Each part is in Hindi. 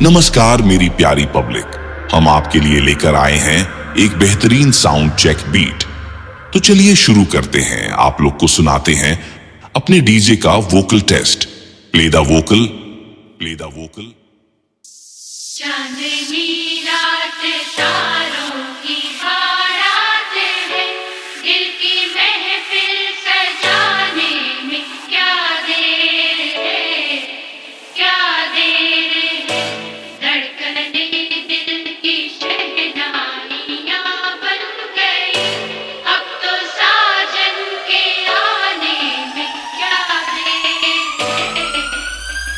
नमस्कार मेरी प्यारी पब्लिक, हम आपके लिए लेकर आए हैं एक बेहतरीन साउंड चेक बीट। तो चलिए शुरू करते हैं। आप लोग को सुनाते हैं अपने डीजे का vocal test. Play the vocal, play the vocal. चांदनी रात तारों की बारात है, दिल की महफिल सजाने में क्या देर है, क्या देर है। धड़कने दिल की शहनाइयां बन गई, अब तो साजन के आने में क्या देर है,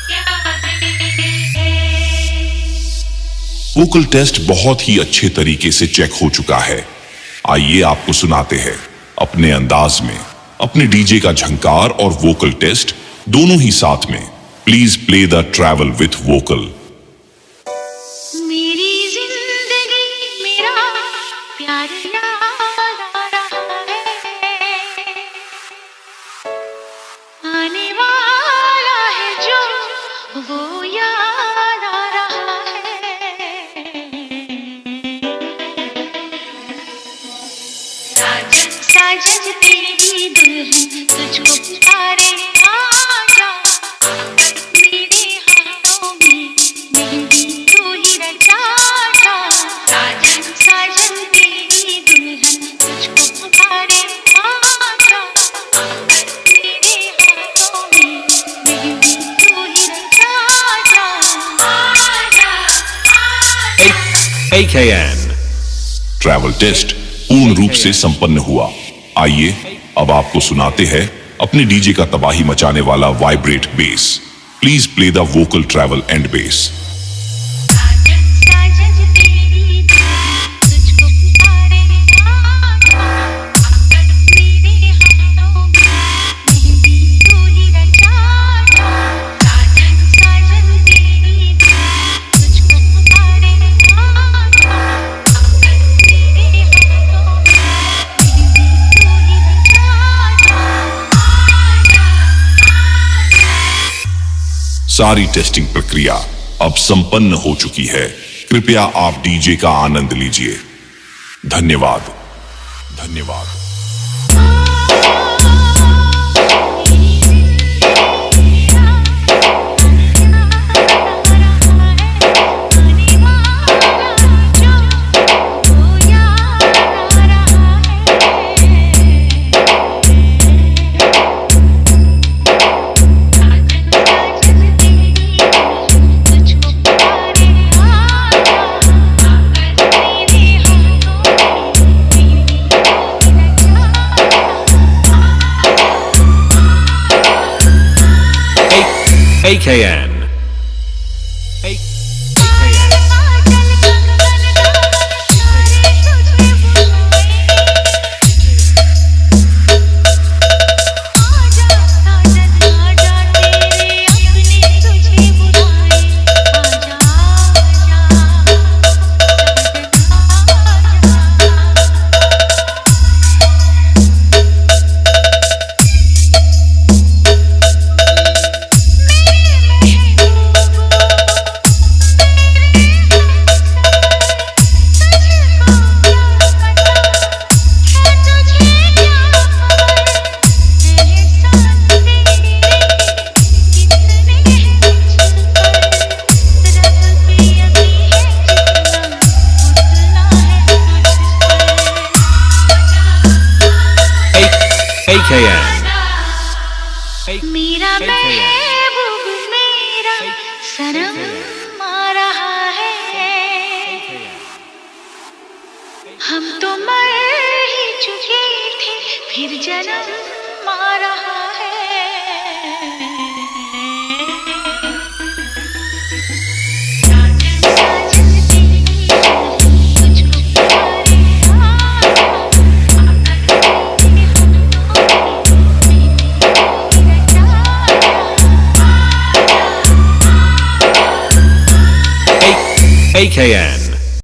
क्या देर है। वोकल टेस्ट बहुत ही अच्छे तरीके से चेक हो चुका है। आइए आपको सुनाते हैं अपने अंदाज में अपने डीजे का झंकार और वोकल टेस्ट दोनों ही साथ में। Please play the travel with vocal. मेरी जिंदगी मेरा प्यार याद आ रहा है, आने वाला है जो वो याद आ रहा है। साजन साजन तेरी दुल्हन तुझको पुकारे, आजा आकर मेरे हाथों में मेहंदी तू ही रचा जा। साजन साजन तेरी दुल्हन तुझको पुकारे, आजा आकर मेरे हाथों में मेहंदी तू ही रचा जा। आजा आजा। AKN ट्रैवल टेस्ट पूर्ण रूप से संपन्न हुआ। आइए अब आपको सुनाते हैं अपने डीजे का तबाही मचाने वाला vibrate bass. Please play the vocal treble and bass. साजन साजन तेरी दुल्हन तुझको पुकारे, आजा आकर मेरे हाथों में मेहंदी तू ही रचा जा। साजन साजन तेरी दुल्हन तुझको पुकारे, आजा आकर मेरे हाथों में मेहंदी तू ही रचा जा। सारी टेस्टिंग प्रक्रिया अब संपन्न हो चुकी है। कृपया आप डीजे का आनंद लीजिए। धन्यवाद, धन्यवाद। AKN मेरा महबूब मेरा सनम आ रहा है, हम तो मर ही चुके थे फिर जन्म आ रहा है। साजन साजन तेरी दुल्हन तुझको पुकारे, आजा आकर मेरे हाथों में मेहंदी AKN